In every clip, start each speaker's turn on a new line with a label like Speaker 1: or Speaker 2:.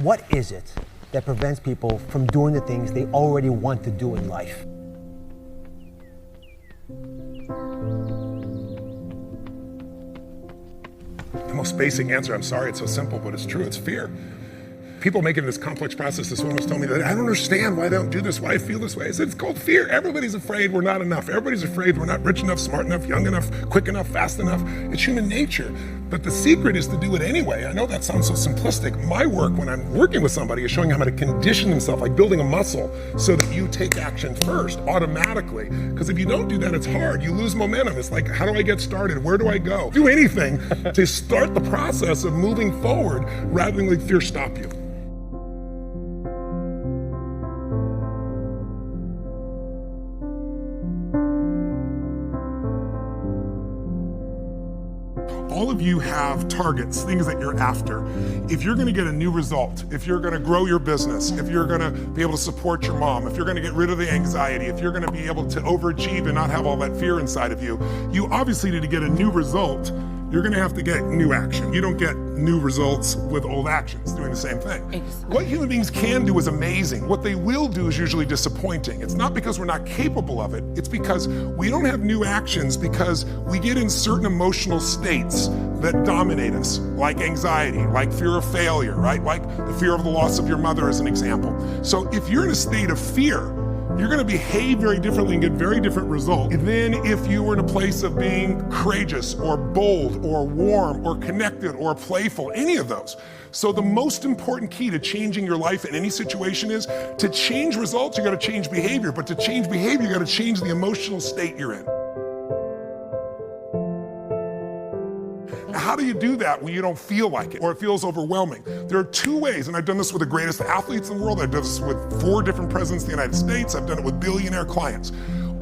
Speaker 1: What is it that prevents people from doing the things they already want to do in life?
Speaker 2: The most basic answer, I'm sorry it's so simple, but it's true, it's fear. People make it this complex process. This woman was telling me that I don't understand why they don't do this, why I feel this way. I said, it's called fear. Everybody's afraid we're not enough. Everybody's afraid we're not rich enough, smart enough, young enough, quick enough, fast enough. It's human nature. But the secret is to do it anyway. I know that sounds so simplistic. My work when I'm working with somebody is showing them how to condition themselves, like building a muscle, so that you take action first, automatically. Because if you don't do that, it's hard. You lose momentum. It's like, how do I get started? Where do I go? Do anything to start the process of moving forward rather than let fear stop you. All of you have targets, things that you're after. If you're gonna get a new result, if you're gonna grow your business, if you're gonna be able to support your mom, if you're gonna get rid of the anxiety, if you're gonna be able to overachieve and not have all that fear inside of you, you obviously need to get a new result. You're gonna have to get new action. You don't get new results with old actions doing the same thing. Exactly. What human beings can do is amazing. What they will do is usually disappointing. It's not because we're not capable of it, it's because we don't have new actions because we get in certain emotional states that dominate us, like anxiety, like fear of failure, right? Like the fear of the loss of your mother as an example. So if you're in a state of fear, you're gonna behave very differently and get very different results than if you were in a place of being courageous or bold or warm or connected or playful, any of those. So the most important key to changing your life in any situation is to change results, you gotta change behavior, but to change behavior, you gotta change the emotional state you're in. How do you do that when you don't feel like it or it feels overwhelming? There are two ways, and I've done this with the greatest athletes in the world. I've done this with 4 different presidents of the United States. I've done it with billionaire clients.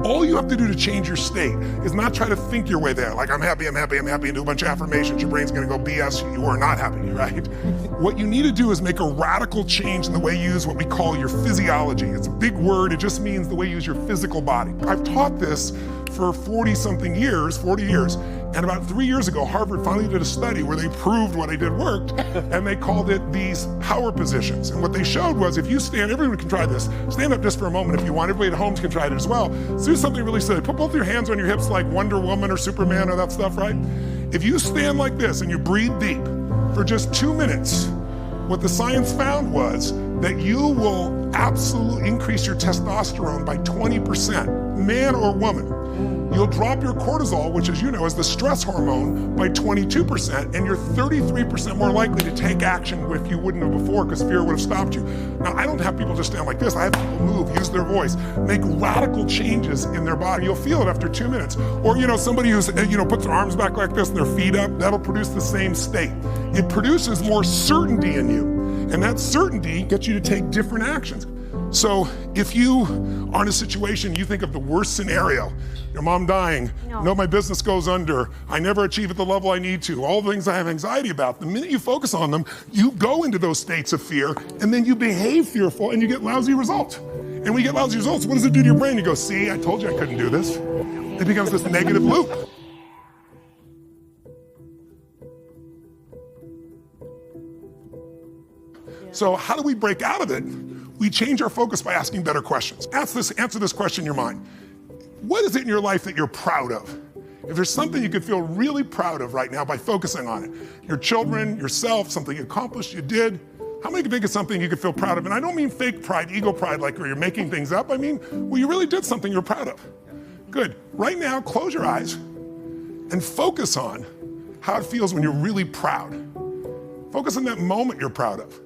Speaker 2: All you have to do to change your state is not try to think your way there, like I'm happy, I'm happy, I'm happy, and do a bunch of affirmations. Your brain's gonna go BS, you are not happy, right? What you need to do is make a radical change in the way you use what we call your physiology. It's a big word, it just means the way you use your physical body. I've taught this for 40 years, and about 3 years ago, Harvard finally did a study where they proved what I did worked, and they called it these power positions. And what they showed was if you stand, everyone can try this, stand up just for a moment if you want, everybody at home can try it as well. So do something really silly, put both your hands on your hips like Wonder Woman or Superman or that stuff, right? If you stand like this and you breathe deep for just 2 minutes, what the science found was that you will absolutely increase your testosterone by 20%, man or woman. You'll drop your cortisol, which as you know is the stress hormone, by 22%, and you're 33% more likely to take action if you wouldn't have before because fear would have stopped you. Now, I don't have people just stand like this. I have people move, use their voice, make radical changes in their body. You'll feel it after 2 minutes. Or somebody who's puts their arms back like this and their feet up, that'll produce the same state. It produces more certainty in you, and that certainty gets you to take different actions. So if you are in a situation, you think of the worst scenario, your mom dying, no, my business goes under, I never achieve at the level I need to, all the things I have anxiety about, the minute you focus on them, you go into those states of fear, and then you behave fearful, and you get lousy results. And when you get lousy results, what does it do to your brain? You go, see, I told you I couldn't do this. It becomes this negative loop. So how do we break out of it? We change our focus by asking better questions. Answer this question in your mind. What is it in your life that you're proud of? If there's something you could feel really proud of right now by focusing on it, your children, yourself, something you accomplished, you did, how many can think of something you could feel proud of? And I don't mean fake pride, ego pride, like where you're making things up. I mean, well, you really did something you're proud of. Good. Right now, close your eyes and focus on how it feels when you're really proud. Focus on that moment you're proud of.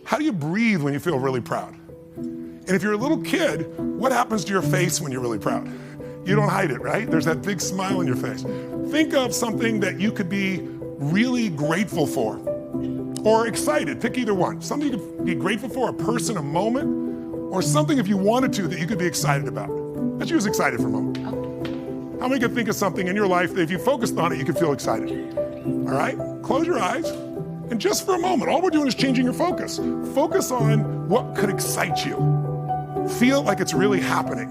Speaker 2: How do you breathe when you feel really proud? And if you're a little kid, what happens to your face when you're really proud? You don't hide it, right? There's that big smile on your face. Think of something that you could be really grateful for or excited, pick either one. Something you could be grateful for, a person, a moment, or something if you wanted to that you could be excited about. Let's use excited for a moment. How many could think of something in your life that if you focused on it, you could feel excited? All right, close your eyes. And just for a moment, all we're doing is changing your focus. Focus on what could excite you. Feel like it's really happening.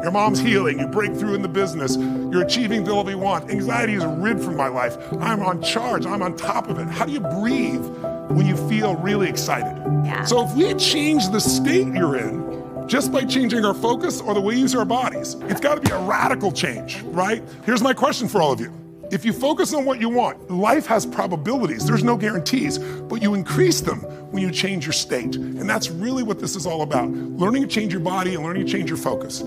Speaker 2: Your mom's healing, you break through in the business, you're achieving the level you want. Anxiety is rid from my life. I'm on charge, I'm on top of it. How do you breathe when you feel really excited.
Speaker 3: Yeah.
Speaker 2: So if we change the state you're in, just by changing our focus or the way we use our bodies, it's got to be a radical change, right? Here's my question for all of you. If you focus on what you want, life has probabilities, there's no guarantees, but you increase them when you change your state. And that's really what this is all about. Learning to change your body and learning to change your focus.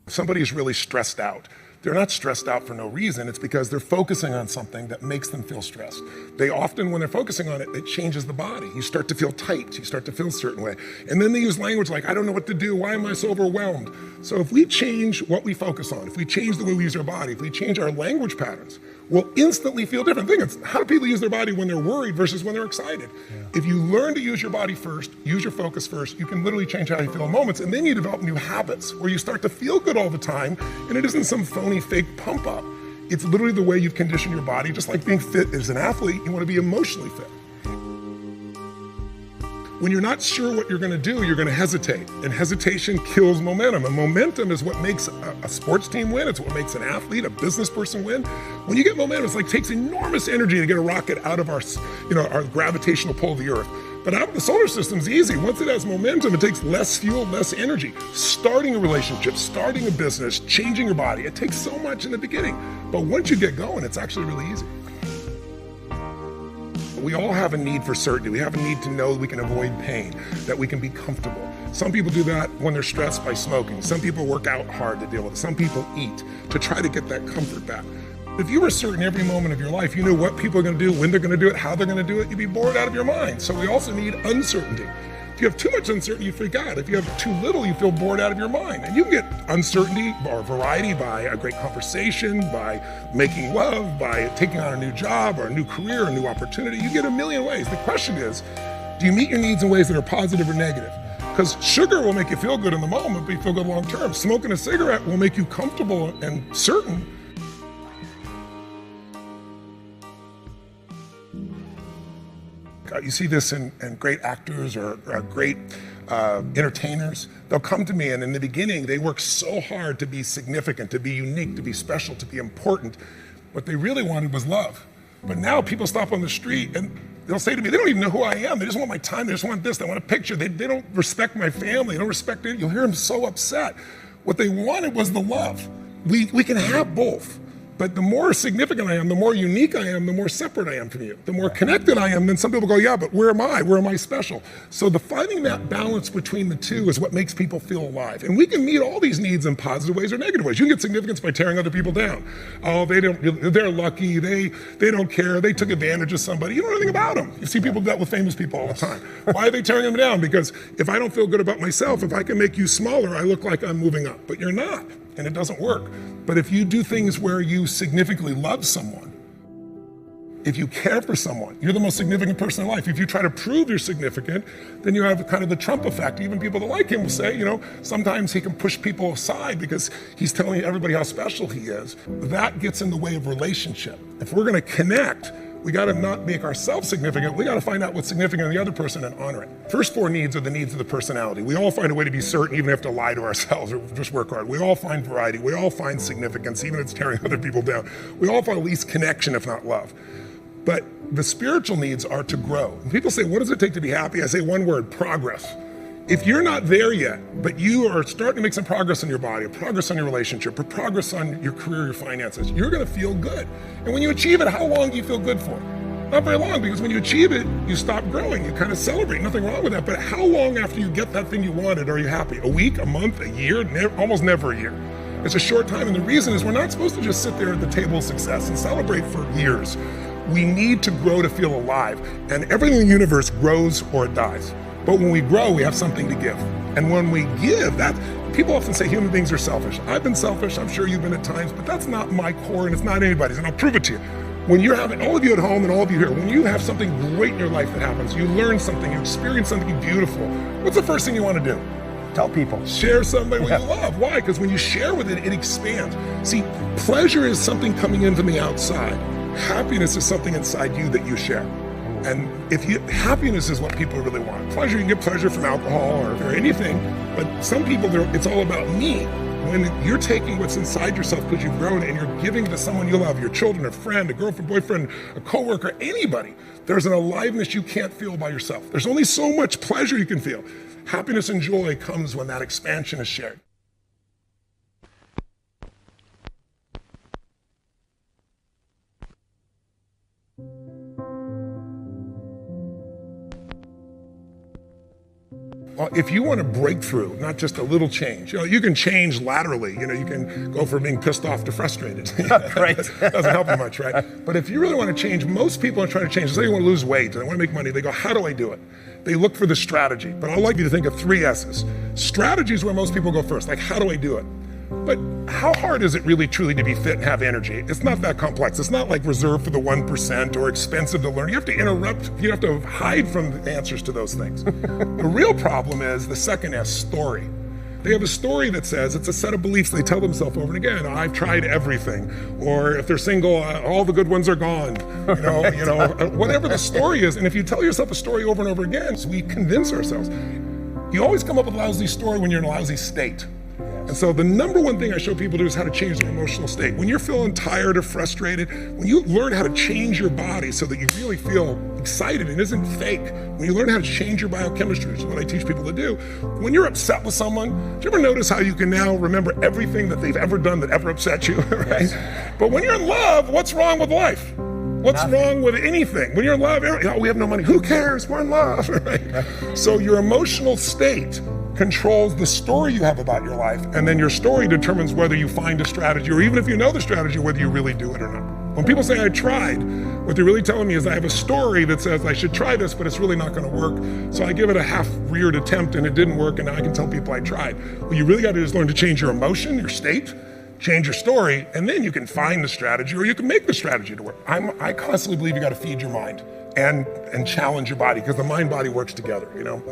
Speaker 2: Somebody is really stressed out. They're not stressed out for no reason. It's because they're focusing on something that makes them feel stressed. They often, when they're focusing on it, it changes the body. You start to feel tight. You start to feel a certain way. And then they use language like, I don't know what to do. Why am I so overwhelmed? So if we change what we focus on, if we change the way we use our body, if we change our language patterns, we'll instantly feel different. Think it's how do people use their body when they're worried versus when they're excited? Yeah. If you learn to use your body first, use your focus first, you can literally change how you feel in moments, and then you develop new habits where you start to feel good all the time, and it isn't some phony, fake pump up. It's literally the way you've conditioned your body. Just like being fit as an athlete, you want to be emotionally fit. When you're not sure what you're going to do, you're going to hesitate. And hesitation kills momentum. And momentum is what makes a sports team win. It's what makes an athlete, a business person win. When you get momentum, it's like it takes enormous energy to get a rocket out of our gravitational pull of the earth. But out of the solar system's easy. Once it has momentum, it takes less fuel, less energy. Starting a relationship, starting a business, changing your body, it takes so much in the beginning. But once you get going, it's actually really easy. We all have a need for certainty. We have a need to know that we can avoid pain, that we can be comfortable. Some people do that when they're stressed by smoking. Some people work out hard to deal with it. Some people eat to try to get that comfort back. If you were certain every moment of your life, you knew what people are going to do, when they're going to do it, how they're going to do it, you'd be bored out of your mind. So we also need uncertainty. If you have too much uncertainty, you freak out. If you have too little, you feel bored out of your mind. And you can get uncertainty or variety by a great conversation, by making love, by taking on a new job or a new career, a new opportunity. You get a million ways. The question is, do you meet your needs in ways that are positive or negative? Because sugar will make you feel good in the moment, but you feel good long term. Smoking a cigarette will make you comfortable and certain. You see this in great actors or great entertainers. They'll come to me, and in the beginning, they work so hard to be significant, to be unique, to be special, to be important. What they really wanted was love. But now people stop on the street, and they'll say to me, they don't even know who I am. They just want my time. They just want this. They want a picture. They don't respect my family. They don't respect it. You'll hear them so upset. What they wanted was the love. We can have both. But the more significant I am, the more unique I am, the more separate I am from you. The more connected I am, then some people go, yeah, but where am I? Where am I special? So finding that balance between the two is what makes people feel alive. And we can meet all these needs in positive ways or negative ways. You can get significance by tearing other people down. Oh, they're lucky, they don't care, they took advantage of somebody. You don't know anything about them. You see people do that with famous people all the time. Why are they tearing them down? Because if I don't feel good about myself, if I can make you smaller, I look like I'm moving up. But you're not, and it doesn't work. But if you do things where you significantly love someone, if you care for someone, you're the most significant person in life. If you try to prove you're significant, then you have kind of the Trump effect. Even people that like him will say, sometimes he can push people aside because he's telling everybody how special he is. That gets in the way of relationship. If we're gonna connect, we gotta not make ourselves significant. We gotta find out what's significant in the other person and honor it. First four needs are the needs of the personality. We all find a way to be certain, even if we have to lie to ourselves or just work hard. We all find variety. We all find significance, even if it's tearing other people down. We all find at least connection, if not love. But the spiritual needs are to grow. And people say, what does it take to be happy? I say one word, progress. If you're not there yet, but you are starting to make some progress in your body, or progress on your relationship, or progress on your career, your finances, you're gonna feel good. And when you achieve it, how long do you feel good for? Not very long, because when you achieve it, you stop growing, you kind of celebrate, nothing wrong with that. But how long after you get that thing you wanted are you happy? A week, a month, a year? Almost never a year. It's a short time, and the reason is we're not supposed to just sit there at the table of success and celebrate for years. We need to grow to feel alive, and everything in the universe grows or it dies. But when we grow, we have something to give. And when we give, people often say human beings are selfish. I've been selfish, I'm sure you've been at times, but that's not my core and it's not anybody's, and I'll prove it to you. When you're having, all of you at home and all of you here, when you have something great in your life that happens, you learn something, you experience something beautiful, what's the first thing you want to do?
Speaker 1: Tell people.
Speaker 2: Share somebody you love. Why? Because when you share with it, it expands. See, pleasure is something coming in from the outside. Happiness is something inside you that you share. And happiness is what people really want. Pleasure, you can get pleasure from alcohol or anything, but some people, it's all about me. When you're taking what's inside yourself because you've grown and you're giving to someone you love, your children, a friend, a girlfriend, boyfriend, a coworker, anybody, there's an aliveness you can't feel by yourself. There's only so much pleasure you can feel. Happiness and joy comes when that expansion is shared. Well, if you want a breakthrough, not just a little change, you can change laterally. You can go from being pissed off to frustrated.
Speaker 1: Right.
Speaker 2: Doesn't help you much, right? But if you really want to change, most people are trying to change. Say you want to lose weight and they want to make money. They go, how do I do it? They look for the strategy. But I'd like you to think of 3 S's. Strategy is where most people go first. Like, how do I do it? But how hard is it really truly to be fit and have energy? It's not that complex. It's not like reserved for the 1% or expensive to learn. You have to interrupt, you have to hide from the answers to those things. The real problem is the second S, story. They have a story that says it's a set of beliefs they tell themselves over and again. I've tried everything. Or if they're single, all the good ones are gone. Whatever the story is. And if you tell yourself a story over and over again, so we convince ourselves. You always come up with a lousy story when you're in a lousy state. And so the number one thing I show people to do is how to change their emotional state. When you're feeling tired or frustrated, when you learn how to change your body so that you really feel excited and isn't fake, when you learn how to change your biochemistry, which is what I teach people to do, when you're upset with someone, do you ever notice how you can now remember everything that they've ever done that ever upset you, right? Yes. But when you're in love, what's wrong with life? What's wrong with anything? When you're in love, we have no money. Who cares? We're in love, right? So your emotional state controls the story you have about your life, and then your story determines whether you find a strategy, or even if you know the strategy, whether you really do it or not. When people say I tried, what they're really telling me is I have a story that says I should try this, but it's really not going to work. So I give it a half-reared attempt and it didn't work, and now I can tell people I tried. What you really got to do is learn to change your emotion, your state, change your story, and then you can find the strategy, or you can make the strategy to work. I constantly believe you got to feed your mind and challenge your body, because the mind-body works together.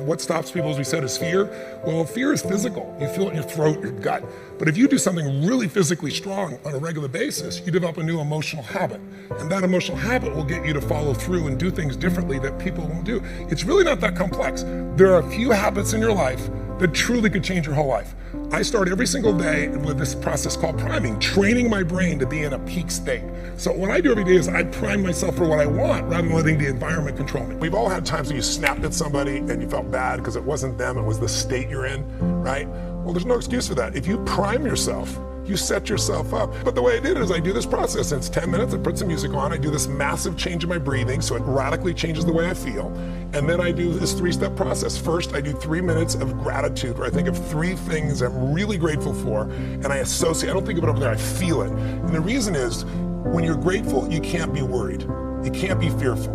Speaker 2: What stops people, as we said, is fear. Well, fear is physical. You feel it in your throat, your gut. But if you do something really physically strong on a regular basis, you develop a new emotional habit. And that emotional habit will get you to follow through and do things differently that people won't do. It's really not that complex. There are a few habits in your life that truly could change your whole life. I start every single day with this process called priming, training my brain to be in a peak state. So what I do every day is I prime myself for what I want rather than letting the environment control me. We've all had times when you snapped at somebody and you felt bad because it wasn't them, it was the state you're in, right? Well, there's no excuse for that. If you prime yourself, you set yourself up. But the way I did it is I do this process. It's 10 minutes, I put some music on, I do this massive change in my breathing so it radically changes the way I feel. And then I do this 3-step process. First, I do 3 minutes of gratitude where I think of 3 things I'm really grateful for, and I associate, I don't think of it over there, I feel it. And the reason is, when you're grateful, you can't be worried. You can't be fearful.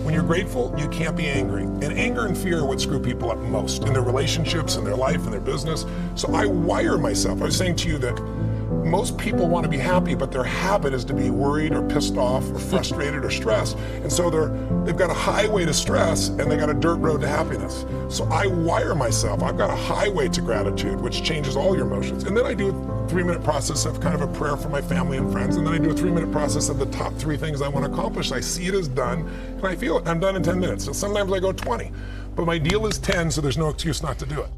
Speaker 2: When you're grateful, you can't be angry. And anger and fear are what screw people up most in their relationships, in their life, in their business. So I wire myself. I was saying to you that most people want to be happy, but their habit is to be worried or pissed off or frustrated or stressed. And so they've got a highway to stress and they got a dirt road to happiness. So I wire myself. I've got a highway to gratitude, which changes all your emotions. And then I do a 3-minute process of kind of a prayer for my family and friends. And then I do a 3-minute process of the top 3 things I want to accomplish. I see it as done and I feel it. I'm done in 10 minutes. So sometimes I go 20, but my deal is 10, so there's no excuse not to do it.